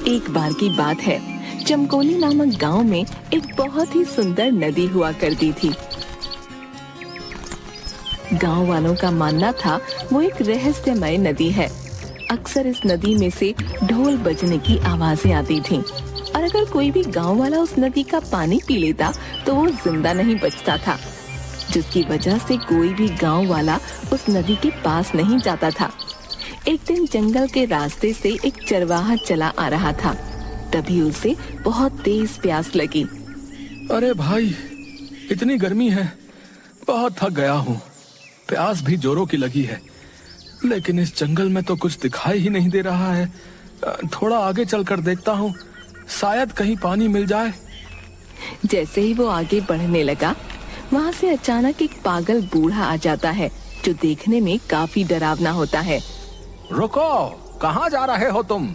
एक बार की बात है, चमकोली नामक गांव में एक बहुत ही सुंदर नदी हुआ करती थी। गांव वालों का मानना था वो एक रहस्यमय नदी है। अक्सर इस नदी में से ढोल बजने की आवाजें आती थीं और अगर कोई भी गांव वाला उस नदी का पानी पी लेता तो वो जिंदा नहीं बचता था, जिसकी वजह से कोई भी गांव वाला उस नदी के पास नहीं जाता था। एक दिन जंगल के रास्ते से एक चरवाहा चला आ रहा था। तभी उसे बहुत तेज प्यास लगी। अरे भाई, इतनी गर्मी है, बहुत थक गया हूँ। प्यास भी जोरों की लगी है, लेकिन इस जंगल में तो कुछ दिखाई ही नहीं दे रहा है। थोड़ा आगे चलकर देखता हूँ, शायद कहीं पानी मिल जाए। जैसे ही वो आगे बढ़ने लगा, वहाँ से अचानक एक पागल बूढ़ा आ जाता है जो देखने में काफी डरावना होता है। रुको, कहाँ जा रहे हो तुम?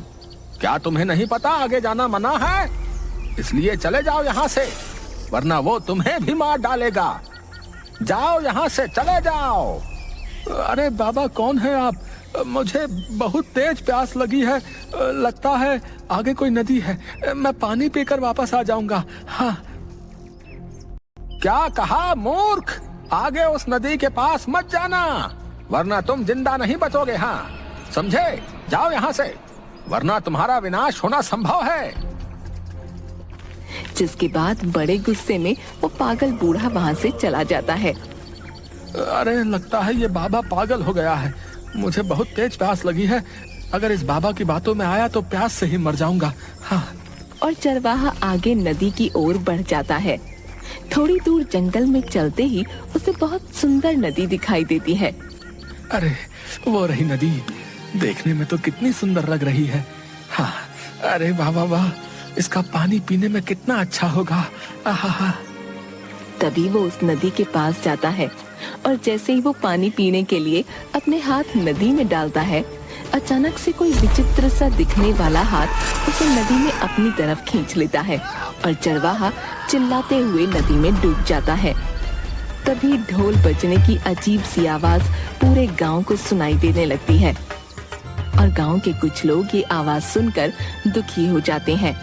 क्या तुम्हें नहीं पता आगे जाना मना है? इसलिए चले जाओ यहाँ से, वरना वो तुम्हें भी मार डालेगा। जाओ यहाँ से, चले जाओ। अरे बाबा, कौन है आप? मुझे बहुत तेज प्यास लगी है। लगता है आगे कोई नदी है। मैं पानी पीकर वापस आ जाऊंगा। हाँ। क्या कहा मूर्ख? आगे उस नदी के पास मत जाना, वरना तुम जिंदा नहीं बचोगे। हाँ, समझे? जाओ यहाँ से, वरना तुम्हारा विनाश होना संभव है। जिसके बाद बड़े गुस्से में वो पागल बूढ़ा वहाँ से चला जाता है। अरे, लगता है ये बाबा पागल हो गया है। मुझे बहुत तेज प्यास लगी है। अगर इस बाबा की बातों में आया तो प्यास से ही मर जाऊंगा। हाँ। और चरवाहा आगे नदी की ओर बढ़ जाता है। थोड़ी दूर जंगल में चलते ही उसे बहुत सुंदर नदी दिखाई देती है। अरे, वो रही नदी। देखने में तो कितनी सुंदर लग रही है। हाँ। अरे वाह वाह वाह, इसका पानी पीने में कितना अच्छा होगा। आहा। तभी वो उस नदी के पास जाता है और जैसे ही वो पानी पीने के लिए अपने हाथ नदी में डालता है, अचानक से कोई विचित्र सा दिखने वाला हाथ उसे नदी में अपनी तरफ खींच लेता है और चरवाहा चिल्लाते हुए नदी में डूब जाता है। तभी ढोल बजने की अजीब सी आवाज पूरे गांव को सुनाई देने लगती है और गांव के कुछ लोग ये आवाज सुनकर दुखी हो जाते हैं।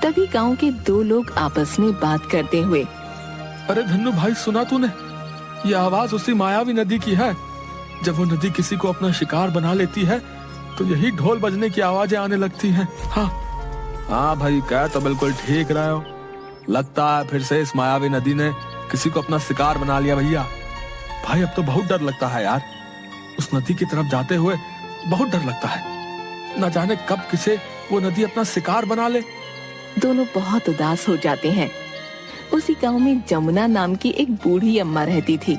तभी गांव के दो लोग आपस में बात करते हुए, अरे धन्नू भाई, सुना तूने? ये आवाज उसी मायावी नदी की है। जब वो नदी किसी को अपना शिकार बना लेती है तो यही ढोल बजने की आवाजें आने लगती हैं। हाँ भाई, कह तो बिल्कुल ठीक रहे हो। लगता है फिर से इस मायावी नदी ने किसी को अपना शिकार बना लिया। भैया भाई, अब तो बहुत डर लगता है यार। उस नदी की तरफ जाते हुए बहुत डर लगता है। न जाने कब किसे वो नदी अपना शिकार बना ले। दोनों बहुत उदास हो जाते हैं। उसी गांव में जमुना नाम की एक बूढ़ी अम्मा रहती थी।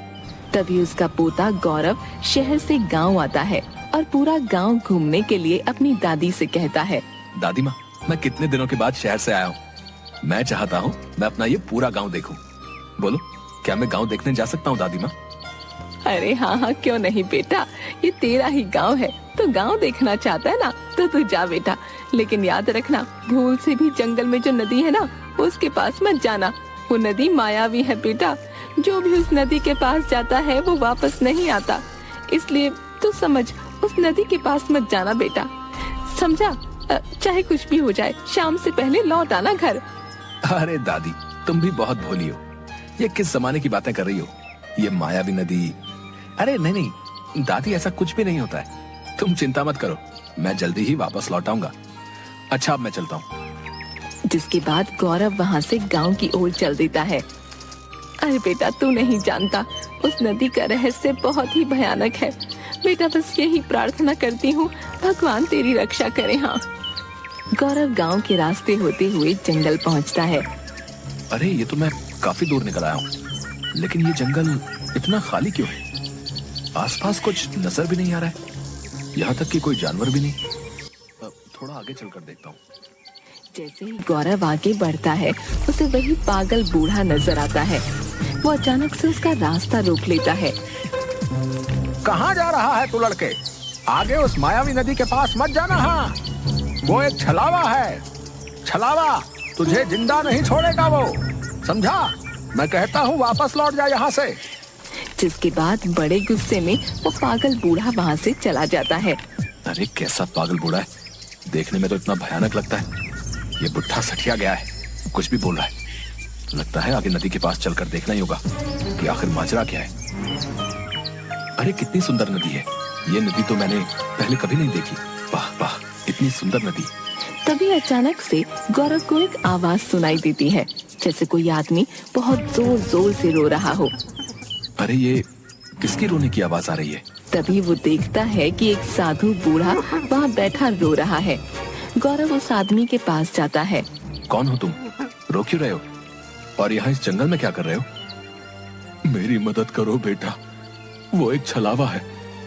तभी उसका पोता गौरव शहर से गांव आता है और पूरा गांव घूमने के लिए अपनी दादी से कहता है, दादी माँ, मैं कितने दिनों के बाद शहर से आया हूँ। मैं चाहता हूँ मैं अपना ये पूरा गांव देखूं। बोलो, क्या मैं गांव देखने जा सकता हूँ दादी माँ? अरे हाँ, क्यों नहीं बेटा, ये तेरा ही गांव है, तो गांव देखना चाहता है ना, तो तू जा बेटा। लेकिन याद रखना, भूल से भी जंगल में जो नदी है ना, उसके पास मत जाना। वो नदी मायावी है बेटा। जो भी उस नदी के पास जाता है वो वापस नहीं आता। इसलिए तू समझ, उस नदी के पास मत जाना बेटा, समझा? चाहे कुछ भी हो जाए, शाम से पहले लौट आना घर। अरे दादी, तुम भी बहुत भोली हो। ये किस जमाने की बातें कर रही हो? ये मायावी नदी? अरे नहीं दादी, ऐसा कुछ भी नहीं होता है। तुम चिंता मत करो, मैं जल्दी ही वापस लौट आऊंगा। अच्छा, अब मैं चलता हूँ। जिसके बाद गौरव वहाँ से गांव की ओर चल देता है। अरे बेटा, तू नहीं जानता, उस नदी का रहस्य बहुत ही भयानक है बेटा। बस यही प्रार्थना करती हूँ, भगवान तेरी रक्षा करे। हाँ। गौरव गांव के रास्ते होते हुए जंगल पहुँचता है। अरे, ये तो मैं काफी दूर निकल आया हूँ, लेकिन ये जंगल इतना खाली क्यों है? आसपास कुछ नजर भी नहीं आ रहा है, यहाँ तक कि कोई जानवर भी नहीं। थोड़ा आगे चलकर देखता हूँ। जैसे ही गौरव आगे बढ़ता है, उसे वही पागल बूढ़ा नजर आता है। वो अचानक से उसका रास्ता रोक लेता है। कहाँ जा रहा है तू लड़के? आगे उस मायावी नदी के पास मत जाना। हाँ, वो एक छलावा है। छलावा तुझे जिंदा नहीं छोड़ेगा वो, समझा? मैं कहता हूँ वापस लौट जा यहाँ से। जिसके बाद बड़े गुस्से में वो पागल बूढ़ा वहाँ से चला जाता है। अरे कैसा पागल बूढ़ा है, देखने में तो इतना भयानक लगता है। ये बुढ़ा सठिया गया है, कुछ भी बोल रहा है। लगता है आगे नदी के पास चलकर देखना ही होगा कि आखिर माजरा क्या है। अरे कितनी सुंदर नदी है ये। नदी तो मैंने पहले कभी नहीं देखी। वाह वाह, इतनी सुंदर नदी। तभी अचानक से गौरव को एक आवाज सुनाई देती है, जैसे कोई आदमी बहुत जोर जोर से रो रहा हो। अरे ये किसकी रोने की आवाज आ रही है? तभी वो देखता है कि एक साधु बूढ़ा वहाँ बैठा रो रहा है। गौरव उस आदमी के पास जाता है। कौन हो तुम? रो क्यों रहे हो? और यहाँ इस जंगल में क्या कर रहे हो? मेरी मदद करो बेटा, वो एक छलावा है।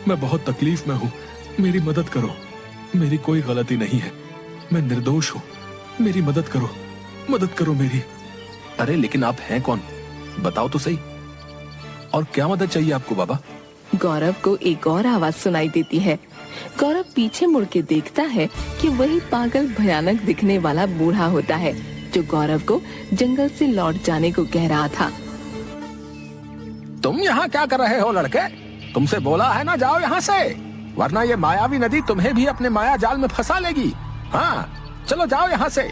मैं बहुत तकलीफ में हूँ, मेरी मदद करो। मेरी कोई गलती नहीं है, मैं निर्दोष हूँ। मेरी मदद करो मेरी। अरे लेकिन आप हैं कौन? बताओ तो सही। और क्या मदद चाहिए आपको बाबा? गौरव को एक और आवाज सुनाई देती है। गौरव पीछे मुड़ के देखता है कि वही पागल भयानक दिखने वाला बूढ़ा होता है जो गौरव को जंगल से लौट जाने को कह रहा था। तुम यहाँ क्या कर रहे हो लड़के? तुमसे बोला है ना जाओ यहाँ से, वरना ये मायावी नदी तुम्हें भी अपने माया जाल में फंसा लेगी। हाँ चलो जाओ यहाँ से।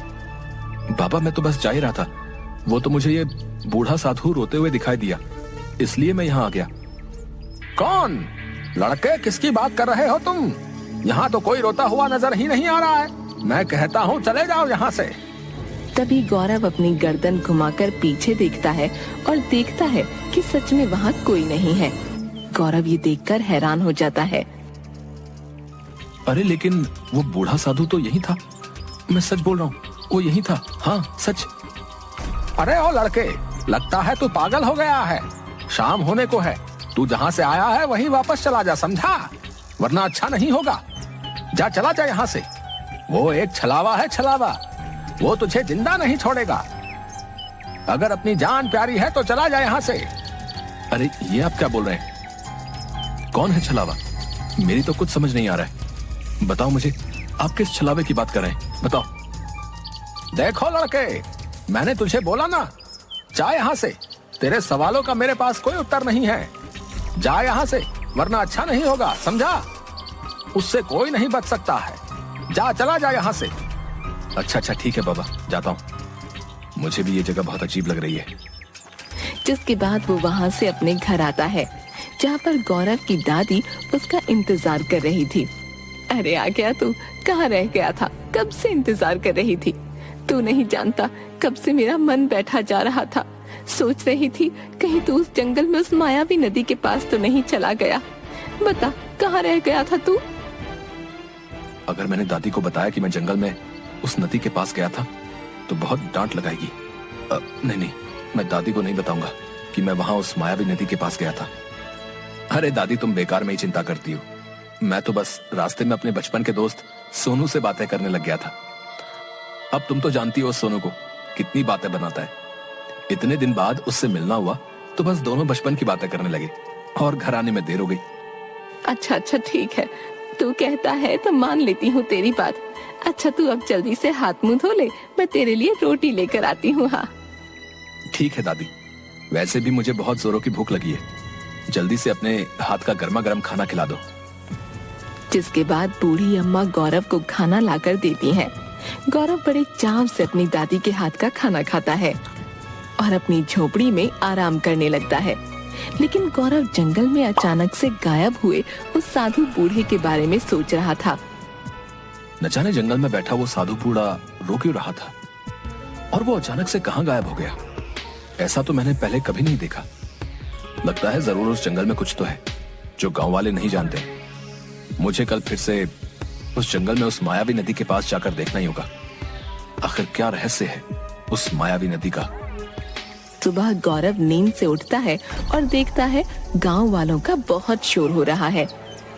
बाबा मैं तो बस जा ही रहा था, वो तो मुझे ये बूढ़ा साधु रोते हुए दिखाई दिया, इसलिए मैं यहाँ आ गया। कौन? लड़के किसकी बात कर रहे हो तुम? यहाँ तो कोई रोता हुआ नजर ही नहीं आ रहा है। मैं कहता हूँ चले जाओ यहाँ से। तभी गौरव अपनी गर्दन घुमाकर पीछे देखता है और देखता है कि सच में वहाँ कोई नहीं है। गौरव ये देखकर हैरान हो जाता है। अरे लेकिन वो बूढ़ा साधु तो यही था, मैं सच बोल रहा हूँ, वो यही था। हाँ सच। अरे ओ लड़के, लगता है तू पागल हो गया है। शाम होने को है, तू जहाँ से आया है वहीं वापस चला जा, समझा? वरना अच्छा नहीं होगा। जा चला जा यहाँ से। वो एक छलावा है, छलावा। वो तुझे जिंदा नहीं छोड़ेगा। अगर अपनी जान प्यारी है तो चला जा यहाँ से। अरे ये आप क्या बोल रहे हैं? कौन है छलावा? मेरी तो कुछ समझ नहीं आ रहा है। बताओ मुझे, आप किस छलावे की बात कर रहे हैं? बताओ। देखो लड़के, मैंने तुझे बोला ना, जा यहाँ से। तेरे सवालों का मेरे पास कोई उत्तर नहीं है। जा यहाँ से, वरना अच्छा नहीं होगा, समझा? उससे कोई नहीं बच सकता है। जा चला जा यहाँ से। अच्छा ठीक है बाबा, जाता हूँ। मुझे भी ये जगह बहुत अजीब लग रही है। जिसके बाद वो वहाँ से अपने घर आता है, जहाँ पर गौरव की दादी उसका इंतजार कर रही थी। अरे आ गया तू, कहाँ रह गया था? कब से इंतजार कर रही थी। तू नहीं जानता कब से मेरा मन बैठा जा रहा था। सोच रही थी कहीं तू उस जंगल में उस मायावी नदी के पास तो नहीं चला गया। बता कहाँ रह गया था तू? अगर मैंने दादी को बताया कि मैं जंगल में उस नदी के पास गया था तो बहुत डांट लगाएगी। नहीं, मैं दादी को नहीं बताऊंगा कि मैं वहां उस मायावी नदी के पास गया था। अरे दादी, तुम बेकार में ही चिंता करती हो। मैं तो बस रास्ते में अपने बचपन के दोस्त सोनू से बातें करने लग गया था। अब तुम तो जानती हो सोनू को, कितनी बातें बनाता है। इतने दिन बाद उससे मिलना हुआ तो बस दोनों बचपन की बातें करने लगे और घर आने में देर हो गई। अच्छा ठीक है, तू कहता है तो मान लेती हूँ तेरी बात। अच्छा तू अब जल्दी से हाथ मुंह धो ले, मैं तेरे लिए रोटी लेकर आती हूँ। हाँ ठीक है दादी, वैसे भी मुझे बहुत जोरों की भूख लगी है। जल्दी से अपने हाथ का गर्मा गर्म खाना खिला दो। जिसके बाद बूढ़ी अम्मा गौरव को खाना लाकर देती है। गौरव बड़े चाव से अपनी दादी के हाथ का खाना खाता है और अपनी झोपड़ी में आराम करने लगता है। लेकिन गौरव जंगल में अचानक से गायब हुए उस साधु बूढ़े के बारे में सोच रहा था। न जाने जंगल में बैठा वो साधु बूढ़ा रो क्यों रहा था और वो अचानक से कहां गायब हो गया। ऐसा तो मैंने पहले कभी नहीं देखा। लगता है जरूर उस जंगल में कुछ तो है जो गांव वाले नहीं जानते। मुझे कल फिर से उस जंगल में उस मायावी नदी के पास जाकर देखना ही होगा। आखिर क्या रहस्य है उस मायावी नदी का। सुबह गौरव नींद से उठता है और देखता है गांव वालों का बहुत शोर हो रहा है।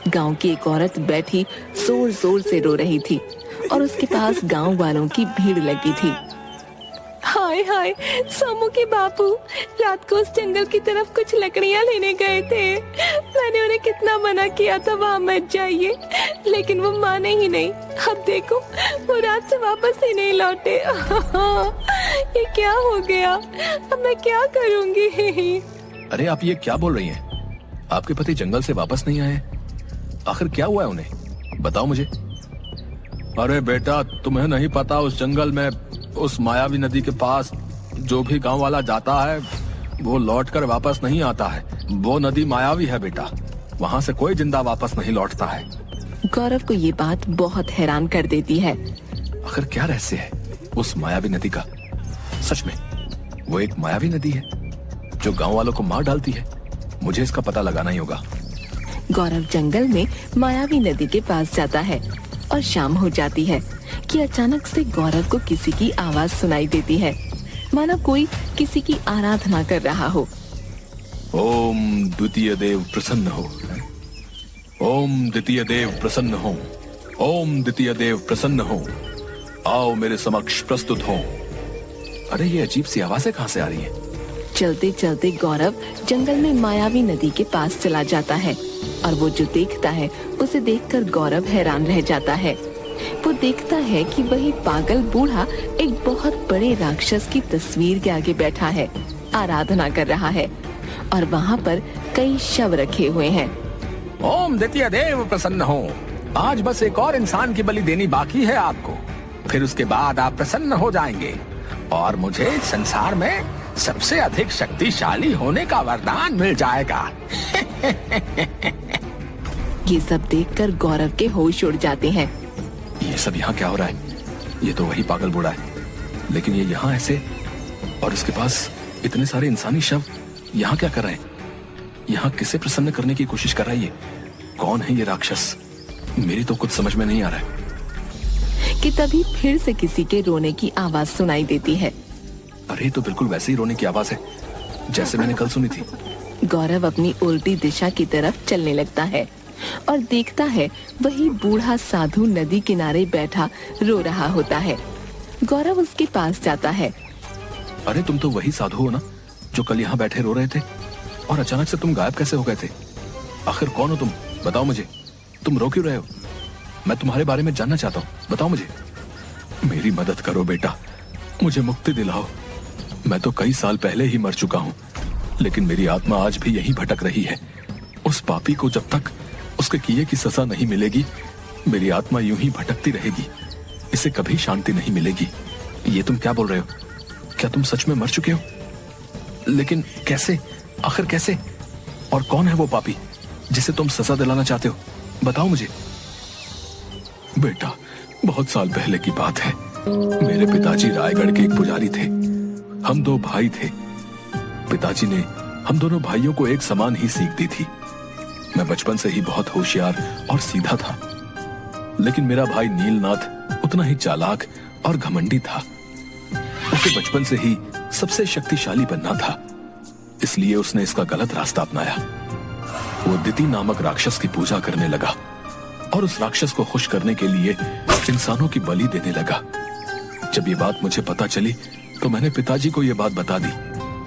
गांव की एक औरत बैठी जोर जोर से रो रही थी और उसके पास गांव वालों की भीड़ लगी थी। हाय हाय, सोमू के बापू रात को उस जंगल की तरफ कुछ लकड़ियां लेने गए थे। मैंने उन्हें कितना मना किया था वहाँ मत जाइए, लेकिन वो माने ही नहीं। अब देखो वो रात से वापस ही नहीं लौटे। ये क्या हो गया? अब मैं क्या करूँगी? अरे आप ये क्या बोल रही हैं? आपके पति जंगल से वापस नहीं आए? आखिर क्या हुआ है उन्हें? बताओ मुझे। अरे बेटा, तुम्हें नहीं पता उस जंगल में उस मायावी नदी के पास जो भी गांव वाला जाता है वो लौटकर वापस नहीं आता है। वो नदी मायावी है बेटा, वहाँ से कोई जिंदा वापस नहीं लौटता है। गौरव को ये बात बहुत हैरान कर देती है। आखिर क्या रहस्य है उस मायावी नदी का? सच में वो एक मायावी नदी है जो गांव वालों को मार डालती है। मुझे इसका पता लगाना ही होगा। गौरव जंगल में मायावी नदी के पास जाता है और शाम हो जाती है कि अचानक से गौरव को किसी की आवाज सुनाई देती है, मानो कोई किसी की आराधना कर रहा हो। ओम द्वितीय देव प्रसन्न हो, ओम द्वितीय देव प्रसन्न हो, ओम द्वितीय देव प्रसन्न हो, आओ मेरे समक्ष प्रस्तुत हो। अरे ये अजीब सी आवाजें कहाँ से आ रही हैं? चलते चलते गौरव जंगल में मायावी नदी के पास चला जाता है और वो जो देखता है उसे देखकर गौरव हैरान रह जाता है। वो देखता है कि वही पागल बूढ़ा एक बहुत बड़े राक्षस की तस्वीर के आगे बैठा है, आराधना कर रहा है और वहाँ पर कई शव रखे हुए हैं। ओम द्वितीय देव प्रसन्न हो, आज बस एक और इंसान की बलि देनी बाकी है आपको, फिर उसके बाद आप प्रसन्न हो जाएंगे और मुझे संसार में सबसे अधिक शक्तिशाली होने का वरदान मिल जाएगा। ये सब देखकर गौरव के होश उड़ जाते हैं। ये सब यहाँ क्या हो रहा है? ये तो वही पागल बूढ़ा है, लेकिन ये यहाँ ऐसे, और इसके पास इतने सारे इंसानी शव यहाँ क्या कर रहे हैं? यहाँ किसे प्रसन्न करने की कोशिश कर रहा है? ये कौन है ये राक्षस? मेरी तो कुछ समझ में नहीं आ रहा है। कि तभी फिर से किसी के रोने की आवाज सुनाई देती है। अरे तो बिल्कुल वैसे ही रोने की आवाज है जैसे मैंने कल सुनी थी। गौरव अपनी उल्टी दिशा की तरफ चलने लगता है और देखता है वही बूढ़ा साधु नदी किनारे बैठा रो रहा होता है। गौरव उसके पास जाता है। अरे तुम तो वही साधु हो ना जो कल यहाँ बैठे रो रहे थे, और अचानक से तुम गायब कैसे हो गए थे? आखिर कौन हो तुम? बताओ मुझे, तुम रो क्यों रहे हो? मैं तुम्हारे बारे में जानना चाहता हूँ, बताओ मुझे। मेरी मदद करो बेटा, मुझे मुक्ति दिलाओ। मैं तो कई साल पहले ही मर चुका हूँ, लेकिन मेरी आत्मा आज भी यहीं भटक रही है। उस पापी को जब तक उसके किए की सजा नहीं मिलेगी, मेरी आत्मा यूं ही भटकती रहेगी, इसे कभी शांति नहीं मिलेगी। ये तुम क्या बोल रहे हो? क्या तुम सच में मर चुके हो? लेकिन कैसे? आखिर कैसे? और कौन है वो पापी जिसे तुम सजा दिलाना चाहते हो? बताओ मुझे। बेटा, बहुत साल पहले की बात है। मेरे पिताजी रायगढ़ के एक पुजारी थे। हम दो भाई थे। पिताजी ने हम दोनों भाइयों को एक समान ही सीख दी थी। मैं बचपन से ही बहुत होशियार और सीधा था, लेकिन मेरा भाई नीलनाथ उतना ही चालाक और घमंडी था। उसे बचपन से ही सबसे शक्तिशाली बनना था, इसलिए उसने इसका गलत रास्ता अपनाया। वो दिति नामक राक्षस की पूजा करने लगा और उस राक्षस को खुश करने के लिए इंसानों की बलि देने लगा। जब ये बात मुझे पता चली तो मैंने पिताजी को ये बात बता दी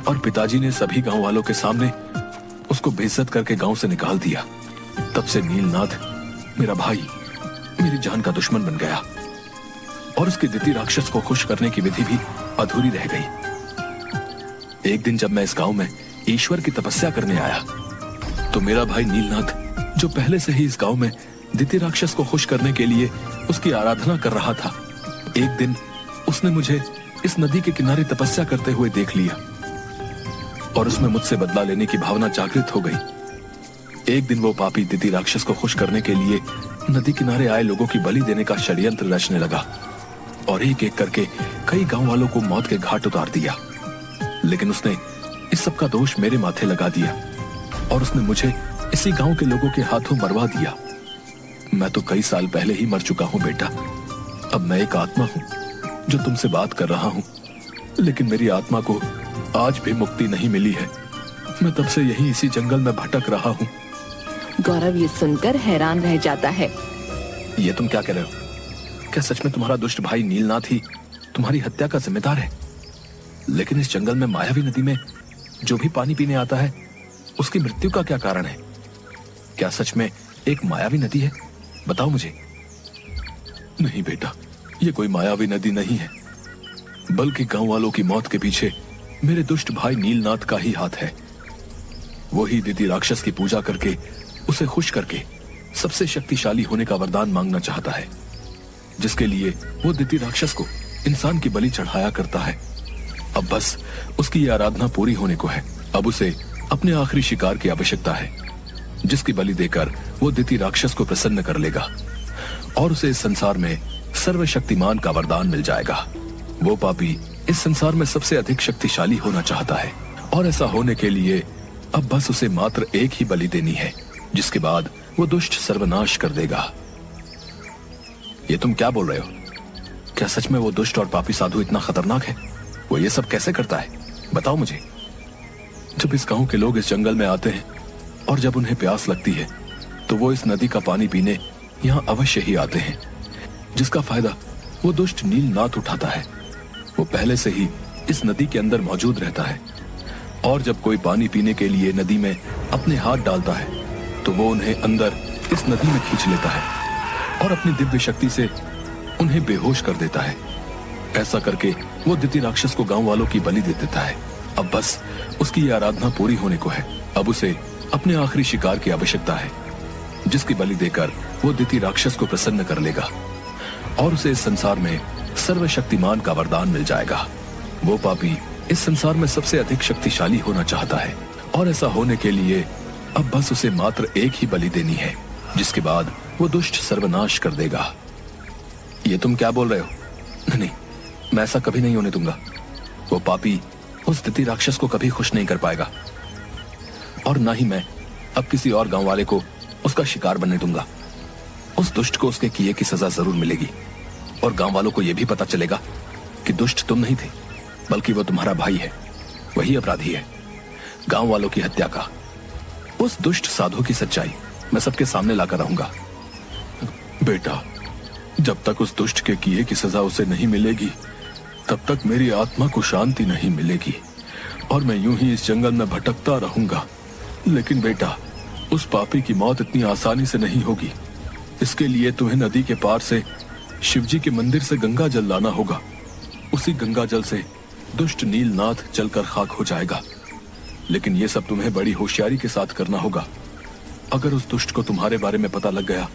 और पिताजी ने सभी गांव वालों के सामने उसको बेइज्जत करके गांव से निकाल दिया। तब से नीलनाथ मेरा भाई मेरी जान का दुश्मन बन गया और उसके दिति राक्षस को खुश करने की विधि भी अधूरी रह गई। एक दिन जब मैं इस गांव में ईश्वर की तपस्या करने आया तो मेरा भाई नीलनाथ, जो पहले से ही इस गांव में दिति राक्षस को खुश करने के लिए उसकी आराधना कर रहा था, एक दिन उसने मुझे इस नदी के किनारे तपस्या करते हुए देख लिया और उसमें मुझसे बदला लेने की भावना जागृत हो गई। एक दिन वो पापी दिति राक्षस को खुश करने के लिए नदी किनारे आए लोगों की बलि देने का षड्यंत्र रचने लगा और एक एक करके कई गांव वालों को मौत के घाट उतार दिया। लेकिन उसने इस सब का दोष मेरे माथे लगा दिया और उसने मुझे इसी गांव के लोगों के हाथों मरवा दिया। मैं तो कई साल पहले ही मर चुका हूँ बेटा। अब मैं एक आत्मा हूँ जो तुमसे बात कर रहा हूँ, लेकिन मेरी आत्मा को आज भी मुक्ति नहीं मिली है। मैं तब से यहीं इसी जंगल में भटक रहा हूँ। गौरव ये सुनकर हैरान रह जाता है। ये तुम क्या कह रहे हो? क्या सच में तुम्हारा दुष्ट भाई नीलनाथ ही तुम्हारी हत्या का जिम्मेदार है? लेकिन इस जंगल में मायावी नदी में जो भी पानी पीने आता है उसकी मृत्यु का क्या कारण है? क्या सच में एक मायावी नदी है? बताओ मुझे। नहीं बेटा, ये कोई मायावी नदी नहीं है, बल्कि गांव वालों की मौत के पीछे मेरे दुष्ट भाई नीलनाथ का ही हाथ है। वही दिति राक्षस की पूजा करके उसे खुश करके सबसे शक्तिशाली होने का वरदान मांगना चाहता है। जिसके लिए वो दिति राक्षस को इंसान की बलि चढ़ाया करता है। अब बस उसकी ये आराधना पूरी होने को है। अब उसे अपने आखिरी शिकार की आवश्यकता है, जिसकी बलि देकर वो दिति राक्षस को प्रसन्न कर लेगा और उसे इस संसार में सर्वशक्तिमान का वरदान मिल जाएगा। वो पापी इस संसार में सबसे अधिक शक्तिशाली होना चाहता है और ऐसा होने के लिए अब बस उसे मात्र एक ही बलि देनी है, जिसके बाद वो दुष्ट सर्वनाश कर देगा। ये तुम क्या बोल रहे हो? क्या सच में वो दुष्ट और पापी साधु इतना खतरनाक है? वो ये सब कैसे करता है? बताओ मुझे। जब इस गांव के लोग इस जंगल में आते हैं और जब उन्हें प्यास लगती है तो वो इस नदी का पानी पीने यहाँ अवश्य ही आते हैं, जिसका फायदा वो दुष्ट नीलनाथ उठाता है। वो पहले से ही इस नदी के अंदर मौजूद रहता है और जब कोई पानी पीने के लिए नदी में अपने हाथ डालता है तो वो उन्हें अंदर इस नदी में खींच लेता है और अपनी दिव्य शक्ति से उन्हें बेहोश कर देता है। ऐसा करके वो दिति राक्षस को गांव वालों की बलि दे देता है। अब बस उसकी ये आराधना पूरी होने को है। अब उसे अपने आखिरी शिकार की आवश्यकता है, जिसकी बलि देकर वो दिति राक्षस को प्रसन्न कर लेगा और उसे इस संसार में सर्वशक्तिमान का वरदान मिल जाएगा। वो पापी इस संसार में सबसे अधिक शक्तिशाली होना चाहता है और ऐसा होने के लिए अब बस उसे मात्र एक ही बलि देनी है, जिसके बाद वो दुष्ट सर्वनाश कर देगा। ये तुम क्या बोल रहे हो? नहीं, मैं ऐसा कभी नहीं होने दूंगा। वो पापी उस दिति राक्षस को कभी खुश नहीं कर पाएगा और ना ही मैं अब किसी और गांव वाले को उसका शिकार बनने दूंगा। उस दुष्ट को उसके किए की सजा जरूर मिलेगी और गांव वालों को यह भी पता चलेगा कि दुष्ट तुम नहीं थे, बल्कि वो तुम्हारा भाई है, वही अपराधी है गांव वालों की हत्या का। उस दुष्ट साधु की सच्चाई मैं सबके सामने लाकर रहूंगा। बेटा, जब तक उस दुष्ट के किए की सजा उसे नहीं मिलेगी तब तक मेरी आत्मा को शांति नहीं मिलेगी और मैं यूं ही इस जंगल में भटकता रहूंगा। लेकिन बेटा, उस पापी की मौत इतनी आसानी से नहीं होगी। इसके लिए तुम्हें नदी के पार से शिवजी के मंदिर से गंगा जल लाना होगा। उसी गंगा जल से दुष्ट नीलनाथ जलकर खाक हो जाएगा। लेकिन ये सब तुम्हें बड़ी होशियारी के साथ करना होगा। अगर उस दुष्ट को तुम्हारे बारे में पता लग गया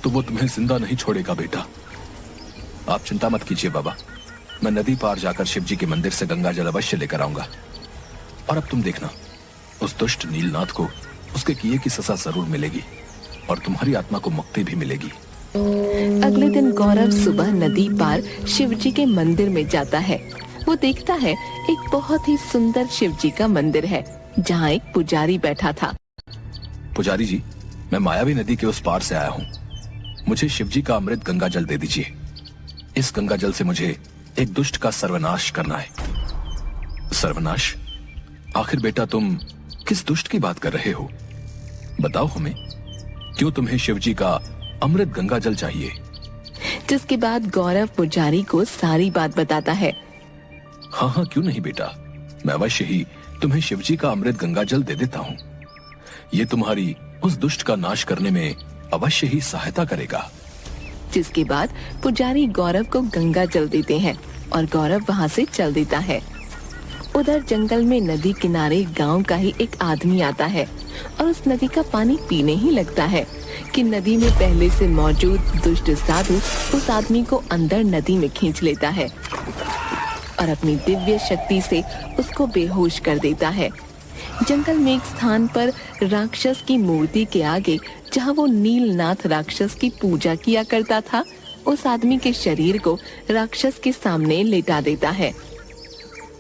तो वो तुम्हें जिंदा नहीं छोड़ेगा बेटा। आप चिंता मत कीजिए बाबा, मैं नदी पार जाकर शिवजी के मंदिर से गंगा जल अवश्य लेकर आऊंगा। और अब तुम देखना, उस दुष्ट नीलनाथ को उसके किए की सजा जरूर मिलेगी और तुम्हारी आत्मा को मुक्ति भी मिलेगी। अगले दिन गौरव सुबह नदी पार शिवजी के मंदिर में जाता है। वो देखता है एक बहुत ही सुंदर शिवजी का मंदिर है, जहाँ एक पुजारी बैठा था। पुजारी जी, मैं मायावी नदी के उस पार से आया हूँ। मुझे शिवजी का अमृत गंगा जल दे दीजिए। इस गंगा जल से मुझे एक दुष्ट का सर्वनाश करना है। सर्वनाश? आखिर बेटा तुम किस दुष्ट की बात कर रहे हो? बताओ हमें, क्यों तुम्हें शिवजी का अमृत गंगा जल चाहिए? जिसके बाद गौरव पुजारी को सारी बात बताता है। हाँ हाँ, क्यों नहीं बेटा, मैं अवश्य ही तुम्हें शिवजी का अमृत गंगा जल दे देता हूँ। ये तुम्हारी उस दुष्ट का नाश करने में अवश्य ही सहायता करेगा। जिसके बाद पुजारी गौरव को गंगा जल देते हैं और गौरव वहाँ से चल देता है। उधर जंगल में नदी किनारे गांव का ही एक आदमी आता है और उस नदी का पानी पीने ही लगता है कि नदी में पहले से मौजूद दुष्ट साधु उस आदमी को अंदर नदी में खींच लेता है और अपनी दिव्य शक्ति से उसको बेहोश कर देता है। जंगल में एक स्थान पर राक्षस की मूर्ति के आगे, जहाँ वो नीलनाथ राक्षस की पूजा किया करता था, उस आदमी के शरीर को राक्षस के सामने लेटा देता है।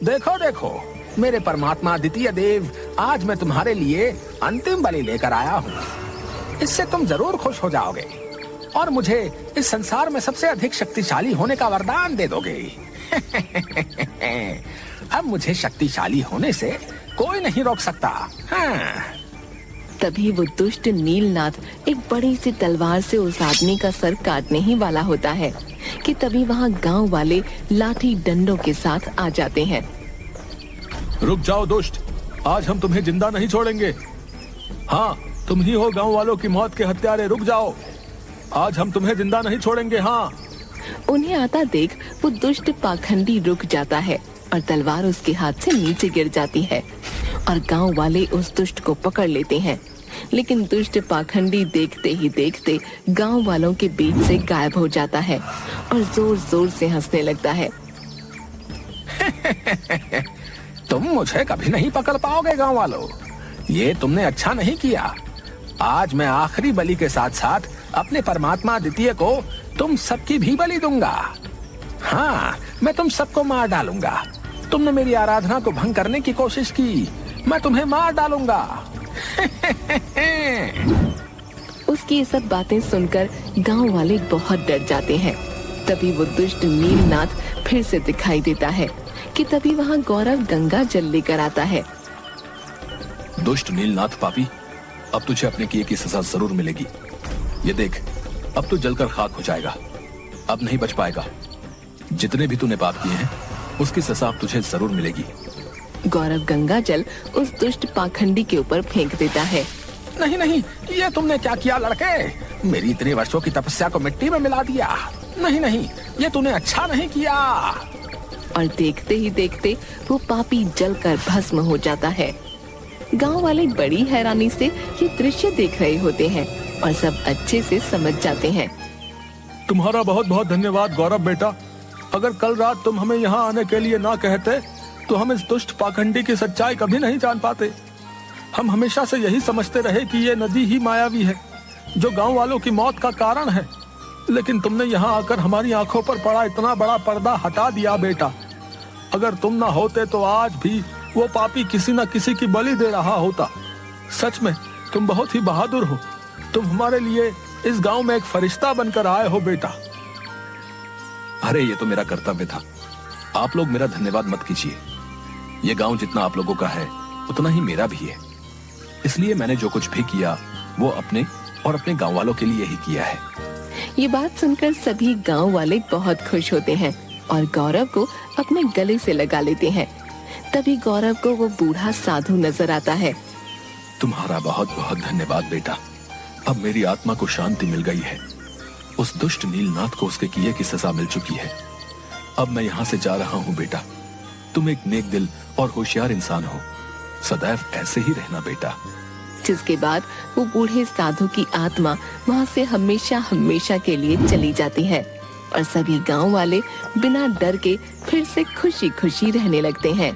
देखो देखो, मेरे परमात्मा द्वितीय देव, आज मैं तुम्हारे लिए अंतिम बलि लेकर आया हूँ। इससे तुम जरूर खुश हो जाओगे और मुझे इस संसार में सबसे अधिक शक्तिशाली होने का वरदान दे दोगे। अब मुझे शक्तिशाली होने से कोई नहीं रोक सकता। हाँ। तभी वो दुष्ट नीलनाथ एक बड़ी सी तलवार से उस आदमी का सर काटने ही वाला होता है कि तभी वहाँ गांव वाले लाठी डंडों के साथ आ जाते हैं। रुक जाओ दुष्ट, आज हम तुम्हें जिंदा नहीं छोड़ेंगे। हाँ, तुम ही हो गांव वालों की मौत के हत्यारे। रुक जाओ, आज हम तुम्हें जिंदा नहीं छोड़ेंगे। हाँ। उन्हें आता देख वो दुष्ट पाखंडी रुक जाता है और तलवार उसके हाथ से नीचे गिर जाती है और गांव वाले उस दुष्ट को पकड़ लेते हैं लेकिन दुष्ट पाखंडी देखते ही देखते गांव वालों के बीच से गायब हो जाता है और जोर जोर से हंसने लगता है। तुम मुझे कभी नहीं पकड़ पाओगे गांव वालों, ये तुमने अच्छा नहीं किया। आज मैं आखिरी बलि के साथ साथ अपने परमात्मा द्वितीय को तुम सबकी भी बलि दूंगा। हाँ, मैं तुम सबको मार डालूंगा। तुमने मेरी आराधना को भंग करने की कोशिश की, मैं तुम्हें मार डालूंगा। उसकी ये सब बातें सुनकर गांव वाले बहुत डर जाते हैं। तभी वो दुष्ट नीलनाथ फिर से दिखाई देता है कि तभी वहाँ गौरव गंगा जल लेकर आता है। दुष्ट नीलनाथ पापी, अब तुझे अपने किए की सजा जरूर मिलेगी। ये देख, अब तू जलकर खाक हो जाएगा, अब नहीं बच पाएगा। जितने भी तूने पाप किए हैं उसकी सजा अब तुझे जरूर मिलेगी। गौरव गंगा जल उस दुष्ट पाखंडी के ऊपर फेंक देता है। नहीं नहीं, ये तुमने क्या किया लड़के? मेरी इतने वर्षों की तपस्या को मिट्टी में मिला दिया। नहीं नहीं, ये तूने अच्छा नहीं किया। और देखते ही देखते वो पापी जलकर भस्म हो जाता है। गांव वाले बड़ी हैरानी से ये दृश्य देख रहे होते हैं और सब अच्छे से समझ जाते हैं। तुम्हारा बहुत बहुत धन्यवाद गौरव बेटा। अगर कल रात तुम हमें यहाँ आने के लिए ना कहते तो हम इस दुष्ट पाखंडी की सच्चाई कभी नहीं जान पाते। हम हमेशा से यही समझते रहे कि ये नदी ही मायावी है जो गांव वालों की मौत का कारण है, लेकिन तुमने यहाँ आकर हमारी आंखों पर पड़ा इतना बड़ा पर्दा हटा दिया बेटा। अगर तुम ना होते तो आज भी वो पापी किसी न किसी की बलि दे रहा होता। सच में तुम बहुत ही बहादुर हो। तुम हमारे लिए इस गांव में एक फरिश्ता बनकर आए हो बेटा। अरे ये तो मेरा कर्तव्य था, आप लोग मेरा धन्यवाद मत कीजिए। ये गांव जितना आप लोगों का है उतना ही मेरा भी है, इसलिए मैंने जो कुछ भी किया वो अपने और अपने गांव वालों के लिए ही किया है। ये बात सुनकर सभी गांव वाले बहुत खुश होते हैं और गौरव को अपने गले से लगा लेते हैं। तभी गौरव को वो बूढ़ा साधु नजर आता है। तुम्हारा बहुत बहुत धन्यवाद बेटा, अब मेरी आत्मा को शांति मिल गई है। उस दुष्ट नीलनाथ को उसके किए की सजा मिल चुकी है। अब मैं यहाँ से जा रहा हूँ बेटा। तुम एक नेक दिल और होशियार इंसान हो, सदैव ऐसे ही रहना बेटा। जिसके बाद वो बूढ़े साधु की आत्मा वहाँ से हमेशा हमेशा के लिए चली जाती है और सभी गांव वाले बिना डर के फिर से खुशी खुशी रहने लगते हैं।